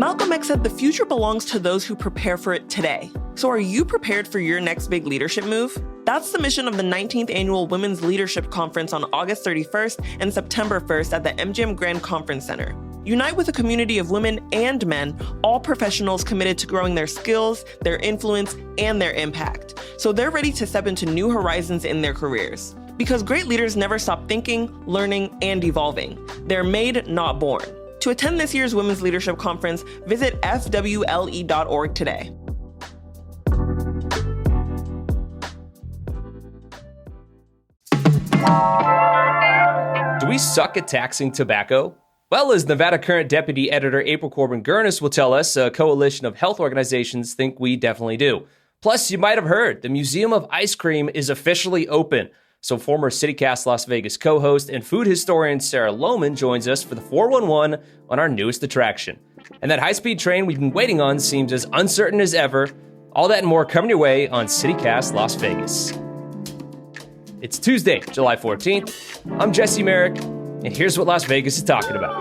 Malcolm X said the future belongs to those who prepare for it today. So are you prepared for your next big leadership move? That's the mission of the 19th Annual Women's Leadership Conference on August 31st and September 1st at the MGM Grand Conference Center. Unite with a community of women and men, all professionals committed to growing their skills, their influence, and their impact. So they're ready to step into new horizons in their careers. Because great leaders never stop thinking, learning, and evolving. They're made, not born. To attend this year's Women's Leadership Conference, visit fwle.org today. Do we suck at taxing tobacco? Well, as Nevada current deputy editor April Corbin-Gurnis will tell us, a coalition of health organizations think we definitely do. Plus, you might have heard, the Museum of Ice Cream is officially open. So former CityCast Las Vegas co-host and food historian Sarah Lohman joins us for the 411 on our newest attraction. And that high-speed train we've been waiting on seems as uncertain as ever. All that and more coming your way on CityCast Las Vegas. It's Tuesday, July 14th. I'm Jesse Merrick, and here's what Las Vegas is talking about.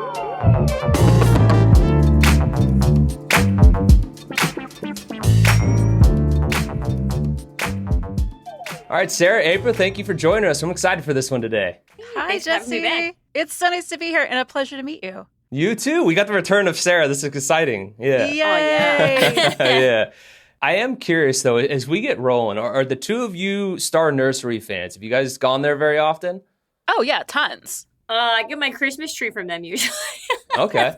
All right, Sarah, April, thank you for joining us. I'm excited for this one today. Hi, Jesse. It's so nice to be here and a pleasure to meet you. You too. We got the return of Sarah. This is exciting. Yeah. Yay. Oh, yeah. Yeah. I am curious, though, as we get rolling, are the two of you Star Nursery fans? Have you guys gone there very often? Oh, yeah, tons. I get my Christmas tree from them usually. Okay.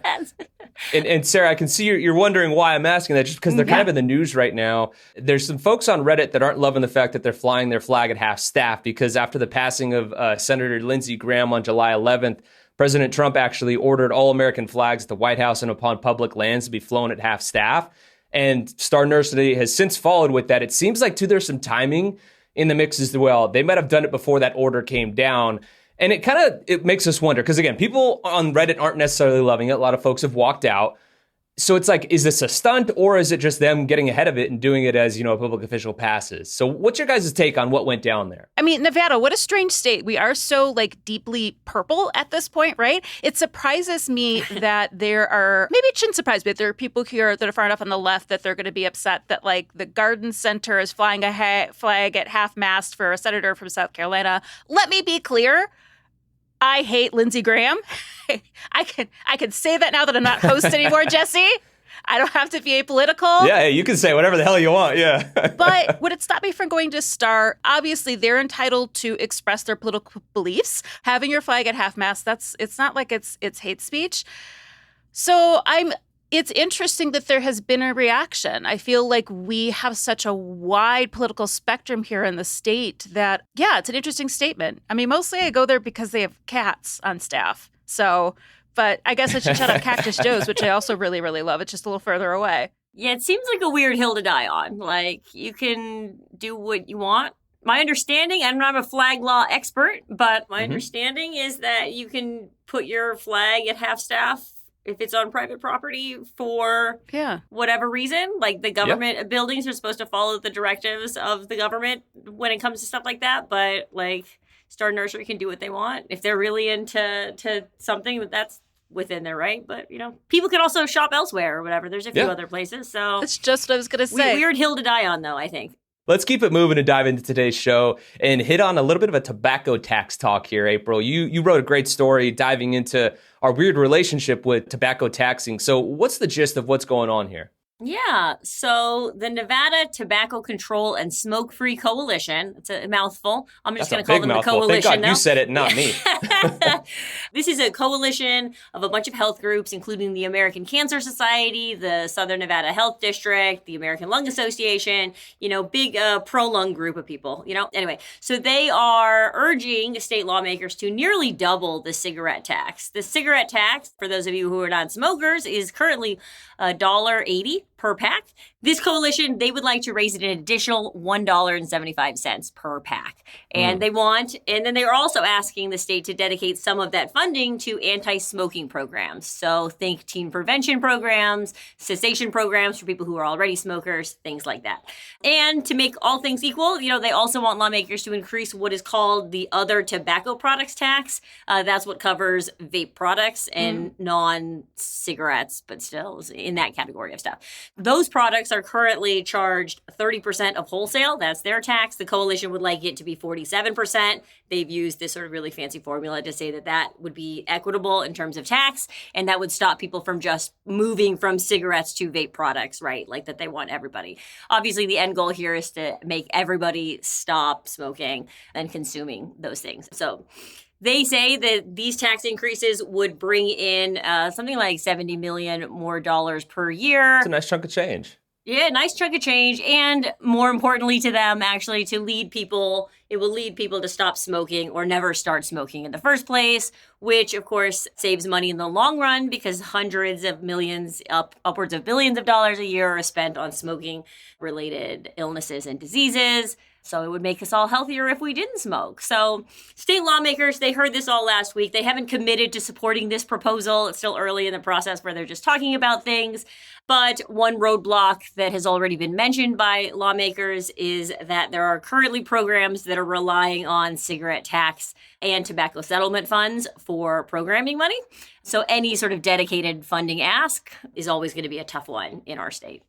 And Sarah, I can see you're wondering why I'm asking that, just because they're kind of in the news right now. There's some folks on Reddit that aren't loving the fact that they're flying their flag at half-staff, because after the passing of Senator Lindsey Graham on July 11th, President Trump actually ordered all American flags at the White House and upon public lands to be flown at half-staff. And Star Nursery has since followed with that. It seems like, too, there's some timing in the mix as well. They might have done it before that order came down. And it makes us wonder, because again, people on Reddit aren't necessarily loving it. A lot of folks have walked out. So it's like, is this a stunt, or is it just them getting ahead of it and doing it as, a public official passes? So what's your guys' take on what went down there? I mean, Nevada, what a strange state. We are so deeply purple at this point, right? It surprises me that maybe it shouldn't surprise me, that there are people here that are far enough on the left that they're going to be upset that the Garden Center is flying a flag at half-mast for a senator from South Carolina. Let me be clear. I hate Lindsey Graham. I can say that now that I'm not host anymore, Jesse. I don't have to be apolitical. Yeah, you can say whatever the hell you want, yeah. But would it stop me from going to Star? Obviously, they're entitled to express their political beliefs. Having your flag at half-mast, it's not like it's hate speech. So it's interesting that there has been a reaction. I feel like we have such a wide political spectrum here in the state that, yeah, it's an interesting statement. I mean, mostly I go there because they have cats on staff. So, but I guess I should shout out Cactus Joe's, which I also really, really love. It's just a little further away. Yeah, it seems like a weird hill to die on. You can do what you want. My understanding, I'm not a flag law expert, but my understanding is that you can put your flag at half-staff if it's on private property for whatever reason. The government buildings are supposed to follow the directives of the government when it comes to stuff like that. But Star Nursery can do what they want. If they're really into something, that's within their right. But, people can also shop elsewhere or whatever. There's a few other places. So that's just what I was going to say. Weird hill to die on, though, I think. Let's keep it moving and dive into today's show and hit on a little bit of a tobacco tax talk here, April. You wrote a great story diving into our weird relationship with tobacco taxing. So what's the gist of what's going on here? Yeah, so the Nevada Tobacco Control and Smoke-Free Coalition, it's a mouthful. I'm just going to call them the coalition. Thank God you said it, not me. This is a coalition of a bunch of health groups, including the American Cancer Society, the Southern Nevada Health District, the American Lung Association, big pro-lung group of people, Anyway, so they are urging state lawmakers to nearly double the cigarette tax. The cigarette tax, for those of you who are non-smokers, is currently $1.80 per pack. This coalition, they would like to raise it an additional $1.75 per pack. And and then they are also asking the state to dedicate some of that funding to anti-smoking programs. So think teen prevention programs, cessation programs for people who are already smokers, things like that. And to make all things equal, they also want lawmakers to increase what is called the other tobacco products tax. That's what covers vape products and non-cigarettes, but still is in that category of stuff. Those products are currently charged 30% of wholesale. That's their tax. The coalition would like it to be 47%. They've used this sort of really fancy formula to say that that would be equitable in terms of tax, and that would stop people from just moving from cigarettes to vape products, right? Like that they want everybody. Obviously, the end goal here is to make everybody stop smoking and consuming those things. So they say that these tax increases would bring in something like $70 million more per year. It's a nice chunk of change. Yeah, nice chunk of change. And more importantly to them, actually, it will lead people to stop smoking or never start smoking in the first place, which, of course, saves money in the long run because hundreds of millions, upwards of billions of dollars a year are spent on smoking-related illnesses and diseases. So it would make us all healthier if we didn't smoke. So state lawmakers, they heard this all last week. They haven't committed to supporting this proposal. It's still early in the process where they're just talking about things. But one roadblock that has already been mentioned by lawmakers is that there are currently programs that are relying on cigarette tax and tobacco settlement funds for programming money. So any sort of dedicated funding ask is always going to be a tough one in our state.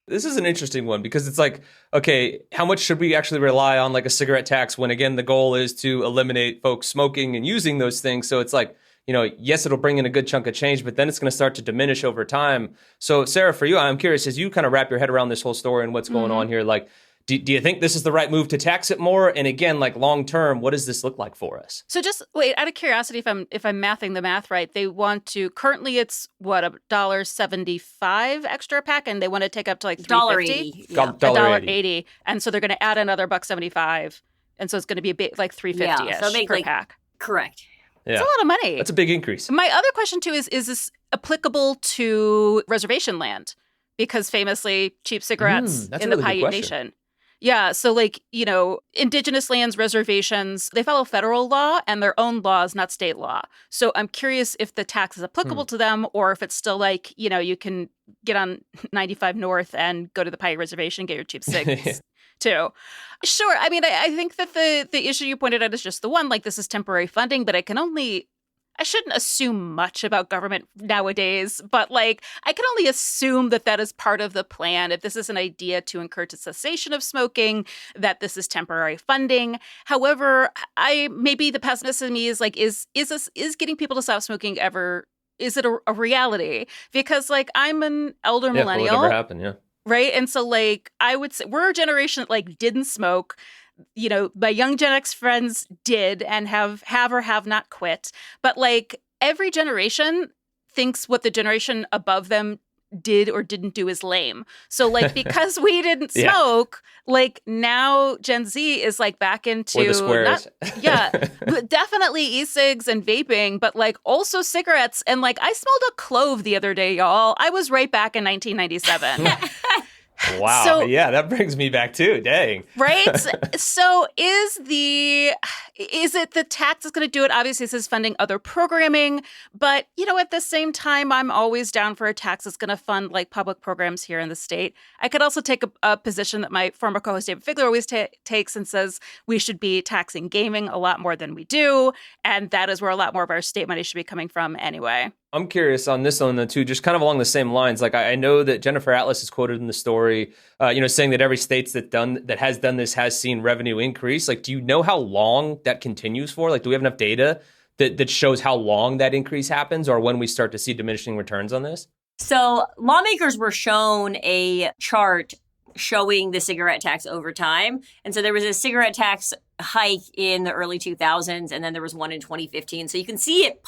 This is an interesting one because it's like, okay, how much should we actually rely on like a cigarette tax when, again, the goal is to eliminate folks smoking and using those things? So it's like, yes, it'll bring in a good chunk of change, but then it's going to start to diminish over time. So Sarah, for you, I'm curious, as you kind of wrap your head around this whole story and what's going on here, like, do you think this is the right move to tax it more? And again, like long term, what does this look like for us? So just wait, out of curiosity, if I'm mathing the math right, they want to currently it's what $1.75 extra a pack, and they want to take up to like $3.50, $1.80, and so they're going to add another $1.75, and so it's going to be a bit like $3.50 per pack. Correct. Yeah. It's a lot of money. That's a big increase. My other question too is this applicable to reservation land? Because famously, cheap cigarettes in the Paiute Nation. Yeah, so indigenous lands, reservations, they follow federal law and their own laws, not state law. So I'm curious if the tax is applicable to them or if it's still like, you can get on 95 North and go to the Paiute Reservation, get your cheap cigs too. Sure. I mean, I think that the issue you pointed out is just the one, like this is temporary funding, but I shouldn't assume much about government nowadays, but I can only assume that is part of the plan. If this is an idea to encourage a cessation of smoking, that this is temporary funding. However, maybe the pessimist in me is is getting people to stop smoking ever? Is it a reality? Because I'm an elder millennial. It would never happen, yeah. Right, and so I would say we're a generation that didn't smoke. My young Gen X friends did and have or have not quit. But every generation thinks what the generation above them did or didn't do is lame. So because we didn't smoke, now Gen Z is back into or the squares. But definitely e-cigs and vaping, but also cigarettes. And I smelled a clove the other day, y'all. I was right back in 1997. Wow. So, yeah, that brings me back too. Dang. Right? So is it the tax is going to do it? Obviously, this is funding other programming. But, at the same time, I'm always down for a tax that's going to fund public programs here in the state. I could also take a position that my former co-host David Figler always takes and says we should be taxing gaming a lot more than we do. And that is where a lot more of our state money should be coming from anyway. I'm curious on this one, too, just kind of along the same lines. I know that Jennifer Atlas is quoted in the story, saying that every state that has done this has seen revenue increase. Do you know how long that continues for? Do we have enough data that shows how long that increase happens or when we start to see diminishing returns on this? So lawmakers were shown a chart showing the cigarette tax over time. And so there was a cigarette tax hike in the early 2000s, and then there was one in 2015. So you can see it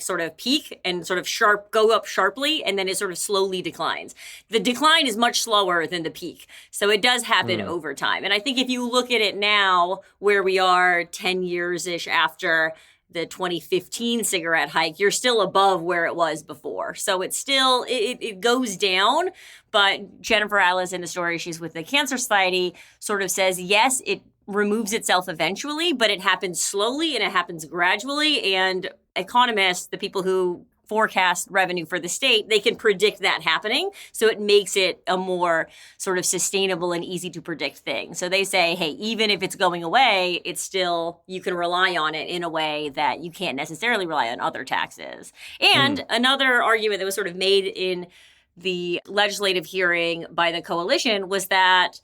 sort of peak and sort of go up sharply, and then it sort of slowly declines. The decline is much slower than the peak. So it does happen over time. And I think if you look at it now, where we are 10 years-ish after, the 2015 cigarette hike, you're still above where it was before. So it's still, it goes down. But Jennifer Alice, in the story, she's with the Cancer Society, sort of says, yes, it removes itself eventually, but it happens slowly and it happens gradually. And economists, the people who forecast revenue for the state, they can predict that happening. So it makes it a more sort of sustainable and easy to predict thing. So they say, hey, even if it's going away, it's still, you can rely on it in a way that you can't necessarily rely on other taxes. And another argument that was sort of made in the legislative hearing by the coalition was that,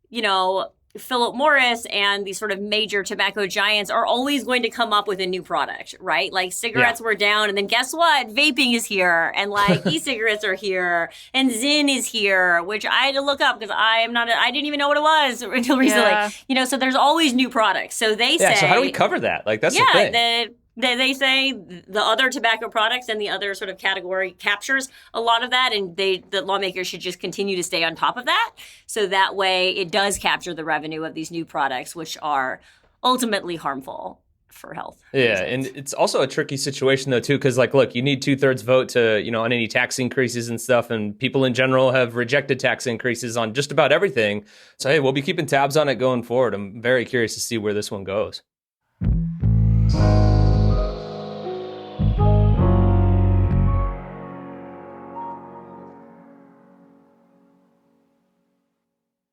you know, Philip Morris and these sort of major tobacco giants are always going to come up with a new product, right? Like cigarettes were down, and then guess what? Vaping is here, and like e-cigarettes are here, and Zyn is here, which I had to look up because I didn't even know what it was until recently. Yeah. You know, so there's always new products. So they say, so how do we cover that? Like, that's the thing. They say the other tobacco products and the other sort of category captures a lot of that, and the lawmakers should just continue to stay on top of that. So that way it does capture the revenue of these new products, which are ultimately harmful for health. Yeah, and it's also a tricky situation, though, too, because, like, look, you need 2/3 vote to, you know, on any tax increases and stuff, and people in general have rejected tax increases on just about everything. So, hey, we'll be keeping tabs on it going forward. I'm very curious to see where this one goes.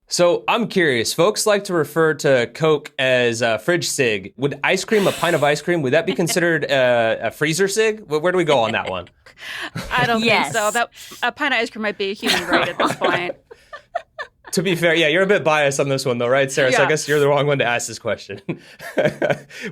So I'm curious, folks like to refer to Coke as fridge cig. Would ice cream, a pint of ice cream, would that be considered a freezer cig? Where do we go on that one? I don't think so. A pint of ice cream might be a human right at this point. To be fair, yeah, you're a bit biased on this one, though, right, Sarah? Yeah. So I guess you're the wrong one to ask this question.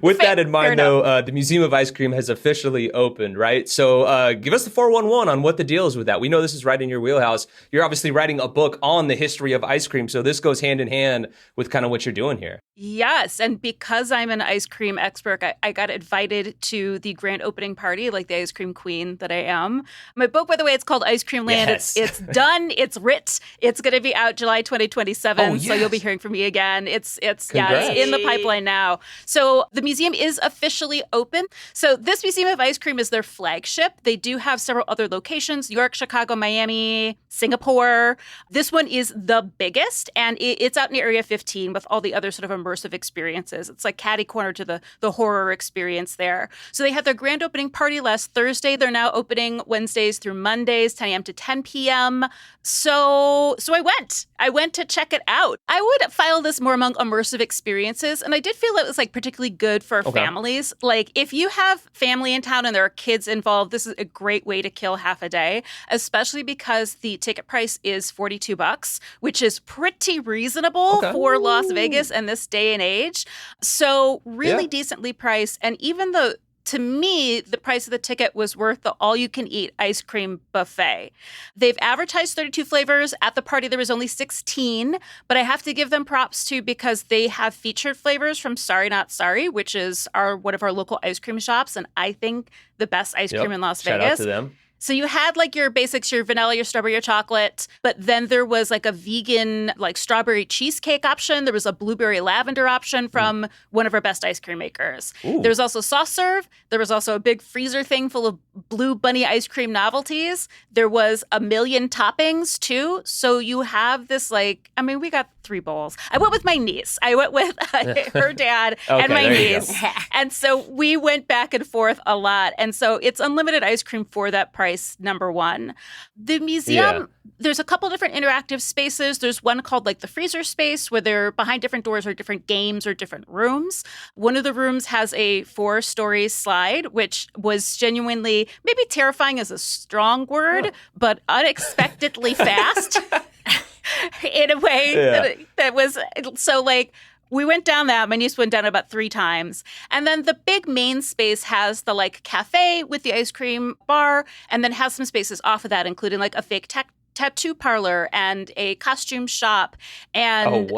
With that in mind, though, the Museum of Ice Cream has officially opened, right? So give us the 411 on what the deal is with that. We know this is right in your wheelhouse. You're obviously writing a book on the history of ice cream, so this goes hand in hand with kind of what you're doing here. Yes, and because I'm an ice cream expert, I got invited to the grand opening party, like the ice cream queen that I am. My book, by the way, it's called Ice Cream Land. Yes. It's done. It's writ. It's going to be out July 2027. Oh, yes. So you'll be hearing from me again. It's Congrats. in the pipeline now. So the museum is officially open. So this Museum of Ice Cream is their flagship. They do have several other locations: New York, Chicago, Miami, Singapore. This one is the biggest, and it's out in Area 15 with all the other sort of immersive experiences. It's like catty corner to the horror experience there. So they had their grand opening party last Thursday. They're now opening Wednesdays through Mondays, 10 a.m. to 10 p.m. So I went to check it out. I would file this more among immersive experiences, and I did feel it was like particularly good for families. Like if you have family in town and there are kids involved, this is a great way to kill half a day, especially because the ticket price is $42, which is pretty reasonable for Las Vegas and this day and age. So really decently priced, and even though to me, the price of the ticket was worth the all-you-can-eat ice cream buffet. They've advertised 32 flavors. At the party, there was only 16, but I have to give them props, too, because they have featured flavors from Sorry Not Sorry, which is one of our local ice cream shops, and I think the best ice cream in Las Vegas. Shout out to them. So you had like your basics, your vanilla, your strawberry, your chocolate, but then there was like a vegan like strawberry cheesecake option. There was a blueberry lavender option from one of our best ice cream makers. There was also soft serve. There was also a big freezer thing full of Blue Bunny ice cream novelties. There was a million toppings too. So you have this we got 3 bowls. I went with my niece. I went with her dad and my niece. And so we went back and forth a lot. And so it's unlimited ice cream for that price, number one. The museum, there's a couple different interactive spaces. There's one called like the freezer space where they're behind different doors or different games or different rooms. One of the rooms has a 4-story slide, which was genuinely, maybe terrifying is a strong word, but unexpectedly fast. In a way that was so like we went down that. My niece went down about 3 times. And then the big main space has the like cafe with the ice cream bar, and then has some spaces off of that, including like a fake tattoo parlor and a costume shop. And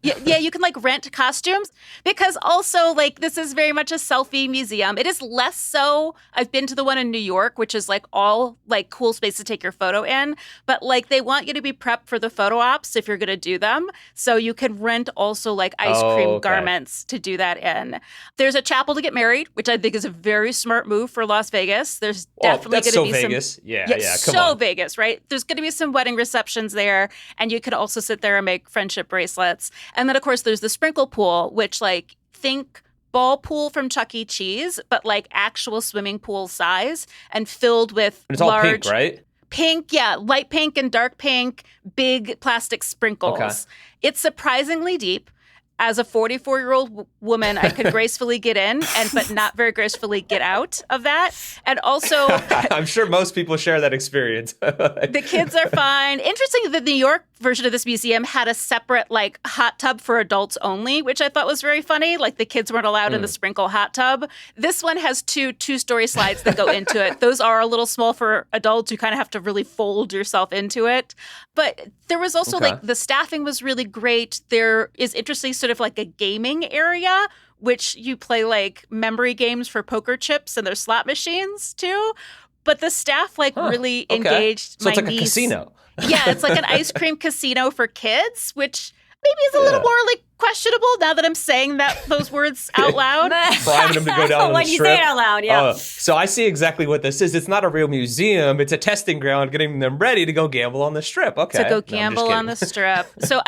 yeah, you can like rent costumes because also like this is very much a selfie museum. It is less so. I've been to the one in New York, which is like all like cool space to take your photo in, but like they want you to be prepped for the photo ops if you're going to do them. So you can rent also like ice cream garments to do that in. There's a chapel to get married, which I think is a very smart move for Las Vegas. There's definitely going to be Vegas. some Yeah, come on. Vegas, right? There's going to be some wedding receptions there, and you could also sit there and make friendship bracelets. And then, of course, there's the sprinkle pool, which, like, think ball pool from Chuck E. Cheese, but, like, actual swimming pool size and filled with it's all pink, right? Pink, yeah, light pink and dark pink, big plastic sprinkles. Okay. It's surprisingly deep. As a 44-year-old woman, I could gracefully get in, but not very gracefully get out of that. And also, I'm sure most people share that experience. The kids are fine. Interesting, the New York version of this museum had a separate like hot tub for adults only, which I thought was very funny. Like the kids weren't allowed in the sprinkle hot tub. This one has two-story slides that go into it. Those are a little small for adults. You kind of have to really fold yourself into it. But there was also like the staffing was really great. There is interesting sort of like a gaming area, which you play like memory games for poker chips and there's slot machines too. But the staff like really engaged so my it's like niece. A casino. Yeah, it's like an ice cream casino for kids, which maybe is a little more like questionable now that I'm saying those words out loud. Bribing them to go down on the when you strip. say it out loud, yeah. So I see exactly what this is. It's not a real museum. It's a testing ground getting them ready to go gamble on the strip. Okay. To go gamble on the strip. So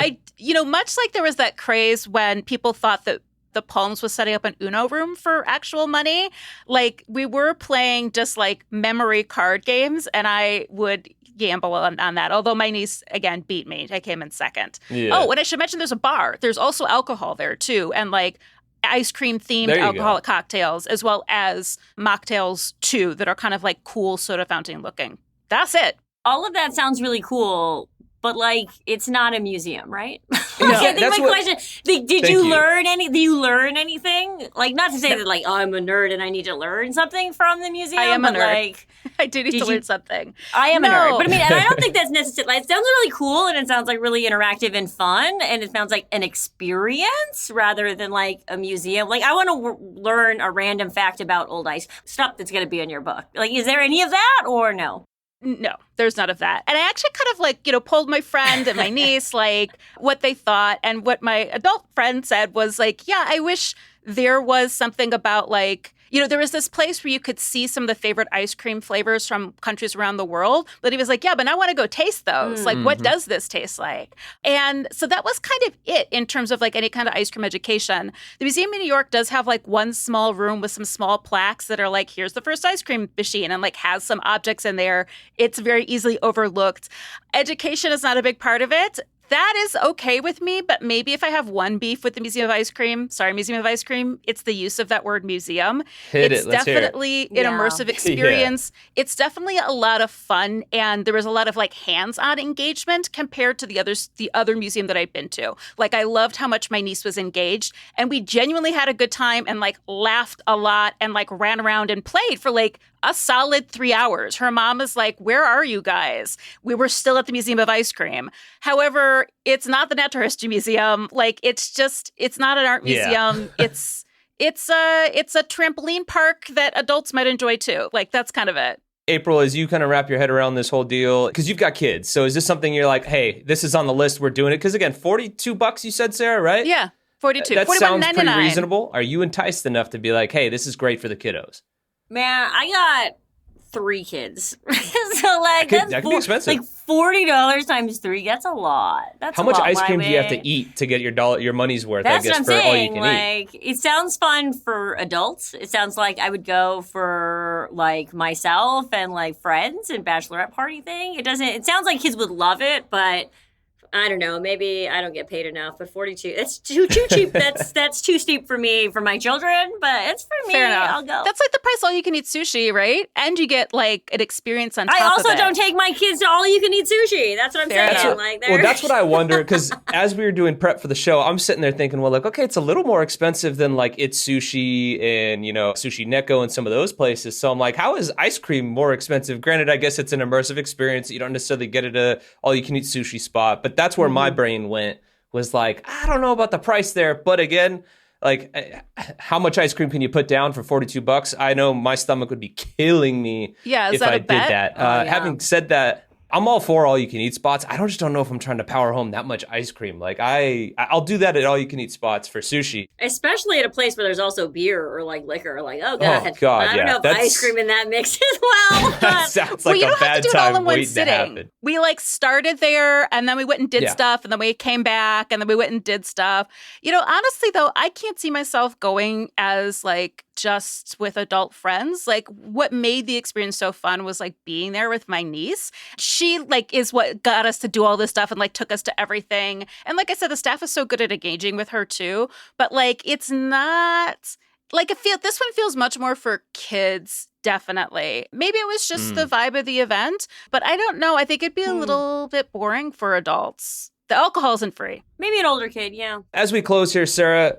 much like there was that craze when people thought that the Palms was setting up an Uno room for actual money. Like we were playing just like memory card games and I would gamble on that. Although my niece, again, beat me. I came in second. Yeah. Oh, and I should mention there's a bar. There's also alcohol there too. And like ice cream themed alcoholic cocktails as well as mocktails too that are kind of like cool soda fountain looking. That's it. All of that sounds really cool. But like, it's not a museum, right? No, I think my question: Did you learn anything? Like, not to say that like, oh, I'm a nerd and I need to learn something from the museum. I am a nerd. Like, I do need to learn something. I am a nerd, but I mean, and I don't think that's necessary. Like, it sounds really cool and it sounds like really interactive and fun, and it sounds like an experience rather than like a museum. Like, I want to learn a random fact about old ice stuff that's going to be in your book. Like, is there any of that or no? No, there's none of that. And I actually kind of like, polled my friend and my niece, like what they thought. And what my adult friend said was like, yeah, I wish there was something about like, there was this place where you could see some of the favorite ice cream flavors from countries around the world. But he was like, yeah, but I want to go taste those. Like, what does this taste like? And so that was kind of it in terms of like any kind of ice cream education. The Museum in New York does have like one small room with some small plaques that are like, here's the first ice cream machine and like has some objects in there. It's very easily overlooked. Education is not a big part of it. That is okay with me, but maybe if I have one beef with the Museum of Ice Cream, it's the use of that word museum. It's definitely an immersive experience. Yeah. It's definitely a lot of fun, and there was a lot of like hands-on engagement compared to the other museum that I've been to. Like I loved how much my niece was engaged, and we genuinely had a good time and like laughed a lot and like ran around and played for like a solid 3 hours. Her mom is like, where are you guys? We were still at the Museum of Ice Cream. However, it's not the Natural History Museum. Like, it's not an art museum. Yeah. It's a trampoline park that adults might enjoy too. Like, that's kind of it. April, as you kind of wrap your head around this whole deal, because you've got kids. So is this something you're like, hey, this is on the list, we're doing it? Because again, $42 you said, Sarah, right? Yeah, 42. That sounds pretty reasonable. Are you enticed enough to be like, hey, this is great for the kiddos? Man, I got 3 kids. So like that could be expensive. Like $40 times 3, that's a lot. That's how much ice cream do you have to eat to get your money's worth? That's I guess, what I'm for saying. All you can like, eat. It sounds fun for adults. It sounds like I would go for like myself and like friends and bachelorette party thing. It sounds like kids would love it, but I don't know. Maybe I don't get paid enough, but 42. It's too cheap. That's too steep for me, for my children, but it's for me. Fair enough. I'll go. That's like the price all you can eat sushi, right? And you get like an experience on top of it. I also don't take my kids to all you can eat sushi. That's what I'm saying. Well, that's what I wonder, because as we were doing prep for the show, I'm sitting there thinking, well, like, okay, it's a little more expensive than like It's Sushi and, Sushi Neko and some of those places. So I'm like, how is ice cream more expensive? Granted, I guess it's an immersive experience. You don't necessarily get it at a all you can eat sushi spot, but that's where my brain went was like, I don't know about the price there. But again, like, how much ice cream can you put down for $42? I know my stomach would be killing me Is if that I a did bet? that. Yeah. Having said that, I'm all for all you can eat spots. I just don't know if I'm trying to power home that much ice cream. Like I'll do that at all you can eat spots for sushi. Especially at a place where there's also beer or like liquor. Like, oh God, I don't know if ice cream in that mix as well. That sounds like you a don't have bad to do it all time in one waiting to sitting. happen. We like started there and then we went and did Yeah. stuff and then we came back and then we went and did stuff. You know, honestly though, I can't see myself going as like just with adult friends. Like what made the experience so fun was like being there with my niece. She like is what got us to do all this stuff and like took us to everything. And like I said, the staff is so good at engaging with her too. But like it's not like this one feels much more for kids, definitely. Maybe it was just the vibe of the event, but I don't know. I think it'd be a little bit boring for adults. The alcohol isn't free. Maybe an older kid, yeah. As we close here, Sarah,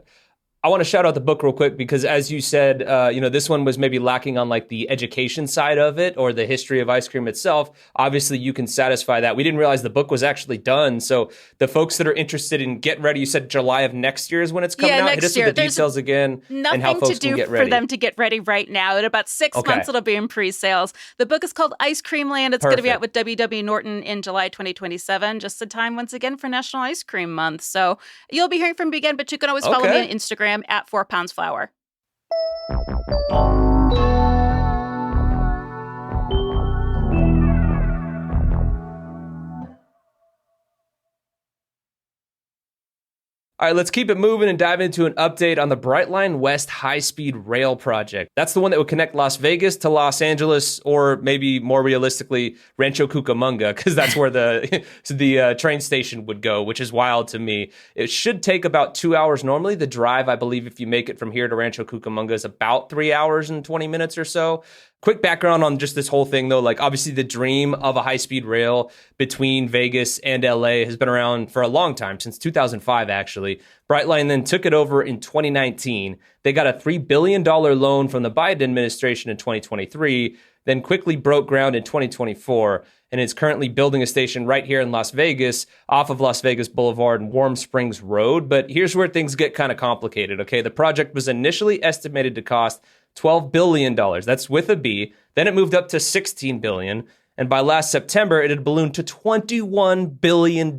I want to shout out the book real quick because as you said, this one was maybe lacking on like the education side of it or the history of ice cream itself. Obviously, you can satisfy that. We didn't realize the book was actually done. So the folks that are interested in getting ready, you said July of next year is when it's coming out. Hit us with the details again and how folks can get ready. Nothing to do for them to get ready right now. In about 6 months, it'll be in pre-sales. The book is called Ice Cream Land. It's going to be out with W.W. Norton in July 2027. Just in time, once again, for National Ice Cream Month. So you'll be hearing from me again, but you can always follow me on Instagram at 4 Pounds Flour. All right, let's keep it moving and dive into an update on the Brightline West high-speed rail project. That's the one that would connect Las Vegas to Los Angeles, or maybe more realistically, Rancho Cucamonga, because that's where the train station would go, which is wild to me. It should take about 2 hours normally. The drive, I believe, if you make it from here to Rancho Cucamonga, is about 3 hours and 20 minutes or so. Quick background on just this whole thing, though. Like, obviously, the dream of a high-speed rail between Vegas and LA has been around for a long time, since 2005, actually. Brightline then took it over in 2019. They got a $3 billion loan from the Biden administration in 2023, then quickly broke ground in 2024, and is currently building a station right here in Las Vegas, off of Las Vegas Boulevard and Warm Springs Road. But here's where things get kind of complicated, okay? The project was initially estimated to cost $12 billion. That's with a B. Then it moved up to $16 billion. And by last September, it had ballooned to $21 billion,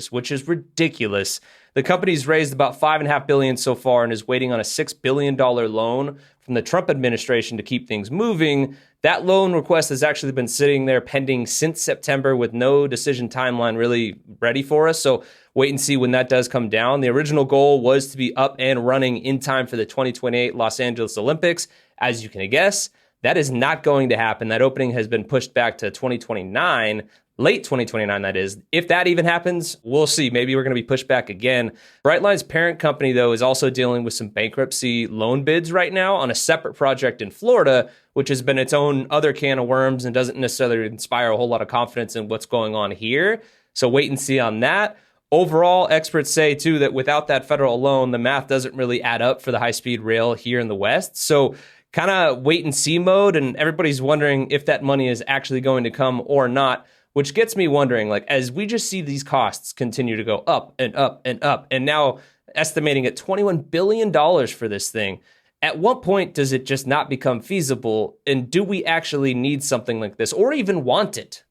which is ridiculous. The company's raised about $5.5 billion so far and is waiting on a $6 billion loan from the Trump administration to keep things moving. That loan request has actually been sitting there pending since September with no decision timeline really ready for us. So wait and see when that does come down. The original goal was to be up and running in time for the 2028 Los Angeles Olympics. As you can guess, that is not going to happen. That opening has been pushed back to 2029, late 2029, that is. If that even happens, we'll see. Maybe we're going to be pushed back again. Brightline's parent company, though, is also dealing with some bankruptcy loan bids right now on a separate project in Florida, which has been its own other can of worms and doesn't necessarily inspire a whole lot of confidence in what's going on here. So wait and see on that. Overall, experts say, too, that without that federal loan, the math doesn't really add up for the high-speed rail here in the West. So kind of wait and see mode, and everybody's wondering if that money is actually going to come or not, which gets me wondering, like, as we just see these costs continue to go up and up and up, and now estimating at $21 billion for this thing, at what point does it just not become feasible, and do we actually need something like this, or even want it?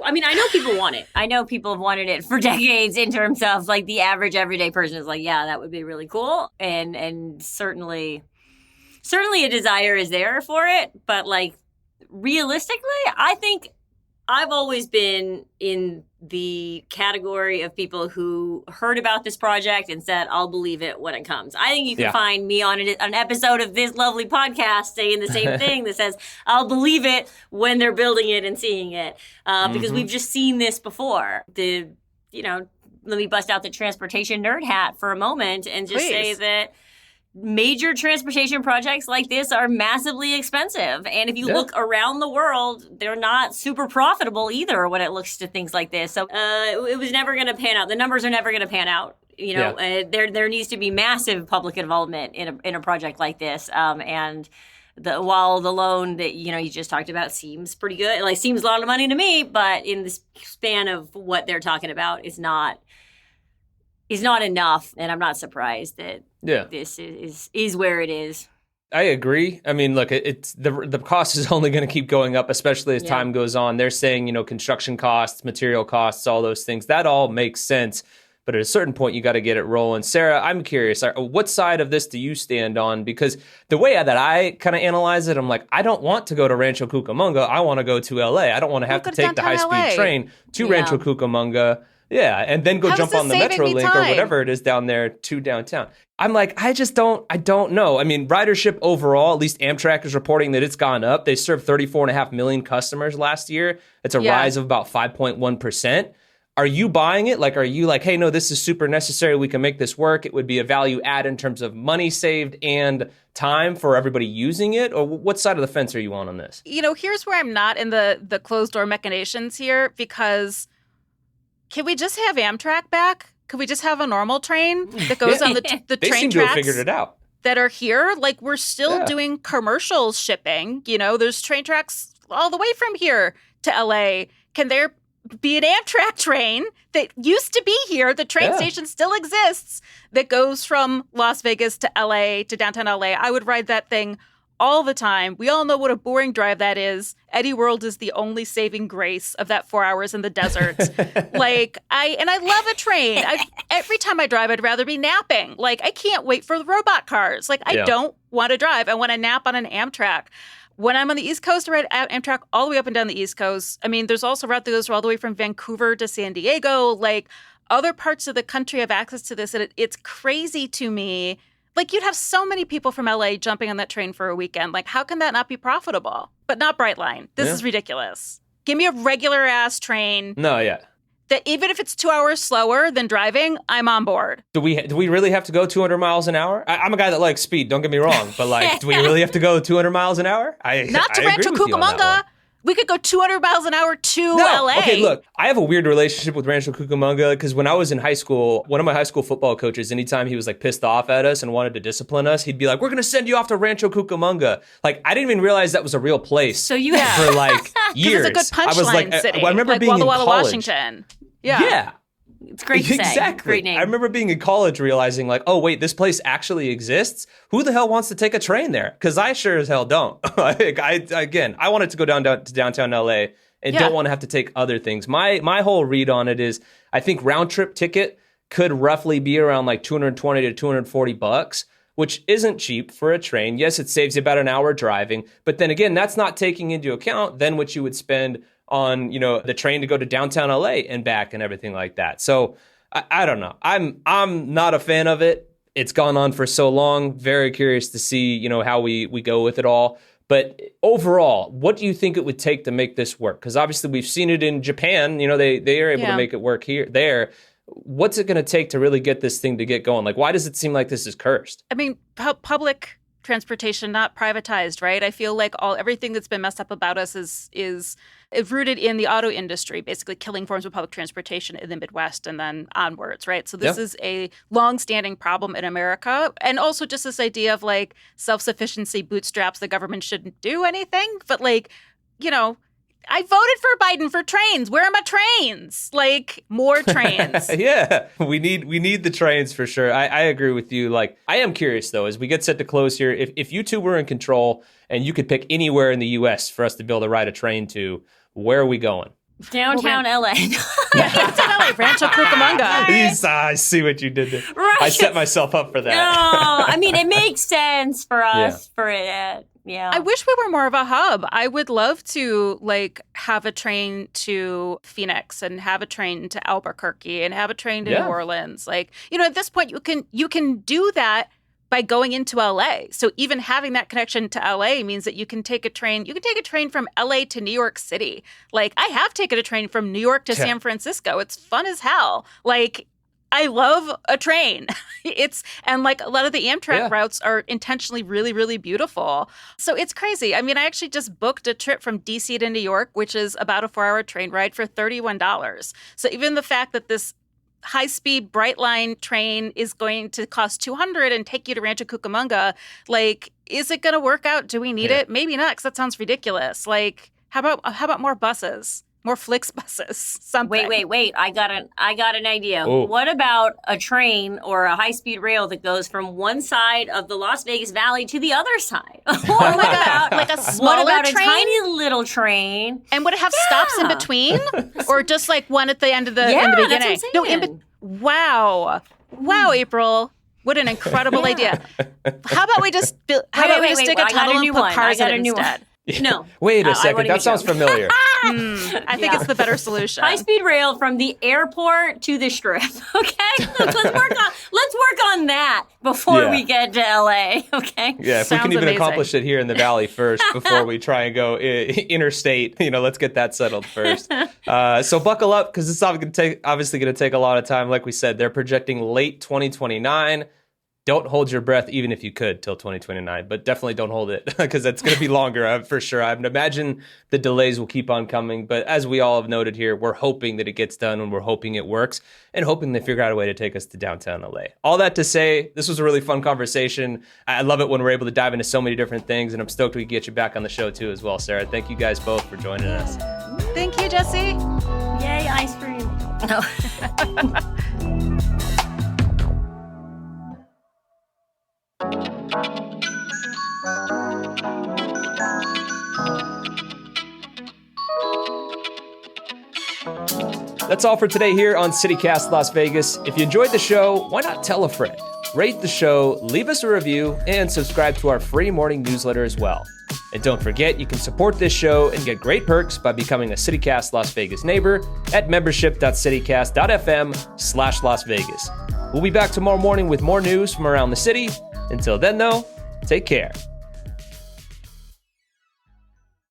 I mean, I know people want it. I know people have wanted it for decades in terms of like the average everyday person is like, yeah, that would be really cool. And certainly a desire is there for it. But like realistically, I think I've always been in the category of people who heard about this project and said, I'll believe it when it comes. I think you can find me on an episode of this lovely podcast saying the same thing that says, I'll believe it when they're building it and seeing it. Because we've just seen this before. Let me bust out the transportation nerd hat for a moment and just say that major transportation projects like this are massively expensive. And if you look around the world, they're not super profitable either when it looks to things like this. So it was never going to pan out. The numbers are never going to pan out. There needs to be massive public involvement in a project like this. And while the loan that you just talked about seems pretty good, like seems a lot of money to me, but in the span of what they're talking about, it's not is not enough, and I'm not surprised that this is where it is. I agree. I mean, look, it's the cost is only going to keep going up, especially as time goes on. They're saying, construction costs, material costs, all those things. That all makes sense. But at a certain point, you got to get it rolling. Sarah, I'm curious, what side of this do you stand on? Because the way that I kind of analyze it, I'm like, I don't want to go to Rancho Cucamonga. I want to go to LA. I don't want to have to take the high-speed train to Rancho Cucamonga. Yeah, and then go jump on the Metrolink or whatever it is down there to downtown. I'm like, I don't know. I mean, ridership overall, at least Amtrak is reporting that it's gone up. They served 34.5 million customers last year. It's a rise of about 5.1%. Are you buying it? Like, are you like, hey, no, this is super necessary. We can make this work. It would be a value add in terms of money saved and time for everybody using it? Or what side of the fence are you on this? Here's where I'm not in the closed door machinations here, because can we just have Amtrak back? Could we just have a normal train that goes on the they train seem tracks? To have figured it out. That are here? Like, we're still doing commercial shipping. There's train tracks all the way from here to LA. Can there be an Amtrak train that used to be here? The train station still exists that goes from Las Vegas to LA, to downtown LA. I would ride that thing all the time. We all know what a boring drive that is. Eddie World is the only saving grace of that 4 hours in the desert. I love a train. Every time I drive, I'd rather be napping. Like, I can't wait for the robot cars. Like, I don't want to drive. I want to nap on an Amtrak. When I'm on the East Coast, I ride Amtrak all the way up and down the East Coast. I mean, there's also a route that goes all the way from Vancouver to San Diego. Like, other parts of the country have access to this. And it's crazy to me. Like, you'd have so many people from LA jumping on that train for a weekend. Like, how can that not be profitable? But not Brightline. This is ridiculous. Give me a regular ass train. No, yeah. That even if it's 2 hours slower than driving, I'm on board. Do we really have to go 200 miles an hour? I'm a guy that likes speed. Don't get me wrong, but like, do we really have to go 200 miles an hour? Not to Rancho Cucamonga. We could go 200 miles an hour to LA. Okay, look, I have a weird relationship with Rancho Cucamonga because when I was in high school, one of my high school football coaches, anytime he was like pissed off at us and wanted to discipline us, he'd be like, "We're going to send you off to Rancho Cucamonga." Like, I didn't even realize that was a real place. So you for like years. It's a good punchline city. I remember like being Walla Walla, in college. Washington. Yeah. It's great to say. Exactly. Great name. I remember being in college realizing like, oh, wait, this place actually exists? Who the hell wants to take a train there? Because I sure as hell don't. I wanted to go down to downtown LA and don't want to have to take other things. My whole read on it is I think round trip ticket could roughly be around like $220 to $240, which isn't cheap for a train. Yes, it saves you about an hour driving. But then again, that's not taking into account then what you would spend on, the train to go to downtown LA and back and everything like that. So I don't know. I'm not a fan of it. It's gone on for so long. Very curious to see, how we go with it all. But overall, what do you think it would take to make this work? Because obviously we've seen it in Japan. They are able to make it work there. What's it going to take to really get this thing to get going? Like, why does it seem like this is cursed? I mean, public transportation, not privatized, right? I feel like everything that's been messed up about us is rooted in the auto industry, basically killing forms of public transportation in the Midwest and then onwards, right? So this is a long-standing problem in America. And also just this idea of like self-sufficiency bootstraps, the government shouldn't do anything. But like, I voted for Biden for trains. Where are my trains? Like, more trains. Yeah, we need the trains for sure. I agree with you. Like, I am curious though, as we get set to close here, if you two were in control and you could pick anywhere in the U.S. for us to be able to ride a train to, where are we going? Downtown LA. Downtown LA, Rancho Cucamonga. I see what you did there. Right. I set myself up for that. No, I mean, it makes sense for us for it. Yeah. I wish we were more of a hub. I would love to have a train to Phoenix and have a train to Albuquerque and have a train to New Orleans. Like, at this point you can do that by going into LA. So even having that connection to LA means that you can take a train. You can take a train from LA to New York City. Like, I have taken a train from New York to San Francisco. It's fun as hell. Like, I love a train. And like a lot of the Amtrak routes are intentionally really, really beautiful. So it's crazy. I mean, I actually just booked a trip from DC to New York, which is about a 4-hour train ride for $31. So even the fact that this high-speed Brightline train is going to cost $200 and take you to Rancho Cucamonga, like, is it going to work out? Do we need it? Maybe not, because that sounds ridiculous. Like, how about more buses? More Flixbuses. Something. Wait. I got an idea. Oh. What about a train or a high-speed rail that goes from one side of the Las Vegas Valley to the other side? Oh my God. Like a smaller What about train? a tiny little train? And would it have stops in between? Or just like one at the end of the in the Yeah, beginning? that's what I'm saying. Wow. Wow, April. What an incredible idea. How about we just dig a I got a tunnel new and put one. cars I got in a new instead? one. No. Wait a I second. wanna That be sounds joking. familiar. I think it's the better solution. High-speed rail from the airport to the strip. Okay, let's work on that before Yeah. we get to LA. Okay. Yeah, if we can Sounds even amazing. accomplish it here in the Valley first before we try and go interstate, let's get that settled first. So buckle up because it's obviously going to take a lot of time. Like we said, they're projecting late 2029. Don't hold your breath, even if you could, till 2029. But definitely don't hold it because it's going to be longer for sure. I would imagine the delays will keep on coming. But as we all have noted here, we're hoping that it gets done and we're hoping it works and hoping they figure out a way to take us to downtown LA. All that to say, this was a really fun conversation. I love it when we're able to dive into so many different things. And I'm stoked we can get you back on the show too as well, Sarah. Thank you guys both for joining us. Thank you, Jesse. Yay, ice cream. No. That's all for today here on CityCast Las Vegas. If you enjoyed the show, why not tell a friend? Rate the show, leave us a review, and subscribe to our free morning newsletter as well. And don't forget, you can support this show and get great perks by becoming a CityCast Las Vegas neighbor at membership.citycast.fm/Las Vegas. We'll be back tomorrow morning with more news from around the city. Until then, though, take care.